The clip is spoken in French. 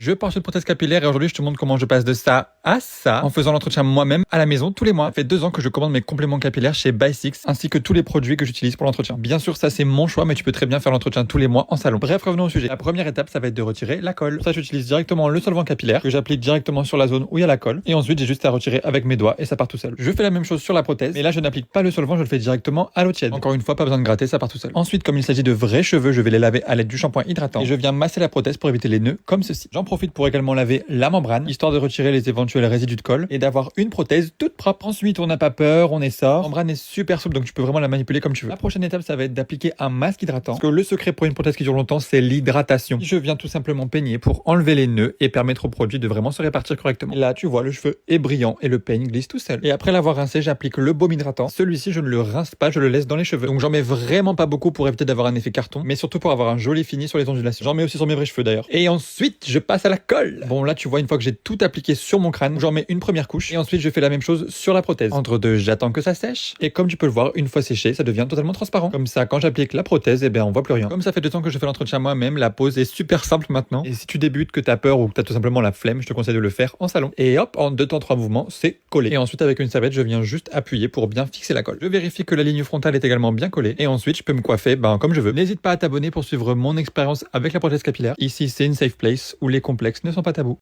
Je porte une prothèse capillaire et aujourd'hui je te montre comment je passe de ça à ça en faisant l'entretien moi-même à la maison tous les mois. Ça fait 2 ans que je commande mes compléments capillaires chez By6 ainsi que tous les produits que j'utilise pour l'entretien. Bien sûr ça c'est mon choix mais tu peux très bien faire l'entretien tous les mois en salon. Bref, revenons au sujet. La première étape ça va être de retirer la colle. Pour ça j'utilise directement le solvant capillaire que j'applique directement sur la zone où il y a la colle et ensuite j'ai juste à retirer avec mes doigts et ça part tout seul. Je fais la même chose sur la prothèse mais là je n'applique pas le solvant, je le fais directement à l'eau tiède. Encore une fois pas besoin de gratter, ça part tout seul. Ensuite comme il s'agit de vrais cheveux, je vais les laver à l'aide du shampoing hydratant et je viens masser la prothèse pour éviter les nœuds comme ceci. J'en profite pour également laver la membrane, histoire de retirer les éventuels résidus de colle et d'avoir une prothèse toute propre. Ensuite, on n'a pas peur, on essore. La membrane est super souple, donc tu peux vraiment la manipuler comme tu veux. La prochaine étape, ça va être d'appliquer un masque hydratant. Parce que le secret pour une prothèse qui dure longtemps, c'est l'hydratation. Je viens tout simplement peigner pour enlever les nœuds et permettre au produit de vraiment se répartir correctement. Et là, tu vois, le cheveu est brillant et le peigne glisse tout seul. Et après l'avoir rincé, j'applique le baume hydratant. Celui-ci, je ne le rince pas, je le laisse dans les cheveux. Donc j'en mets vraiment pas beaucoup pour éviter d'avoir un effet carton, mais surtout pour avoir un joli fini sur les ondulations. J'en mets aussi sur mes vrais cheveux d'ailleurs. Et ensuite, je passe à la colle. Bon, là, tu vois, une fois que j'ai tout appliqué sur mon crâne, j'en mets une première couche et ensuite je fais la même chose sur la prothèse. Entre deux, j'attends que ça sèche et comme tu peux le voir, une fois séché, ça devient totalement transparent. Comme ça, quand j'applique la prothèse, eh bien on voit plus rien. Comme ça fait 2 ans que je fais l'entretien moi-même, la pose est super simple maintenant. Et si tu débutes, que t'as peur ou que t'as tout simplement la flemme, je te conseille de le faire en salon. Et hop, en 2 temps 3 mouvements, c'est collé. Et ensuite avec une serviette, je viens juste appuyer pour bien fixer la colle. Je vérifie que la ligne frontale est également bien collée et ensuite je peux me coiffer comme je veux. N'hésite pas à t'abonner pour suivre mon expérience avec la prothèse capillaire. Ici, c'est une safe place où les complexes ne sont pas tabous.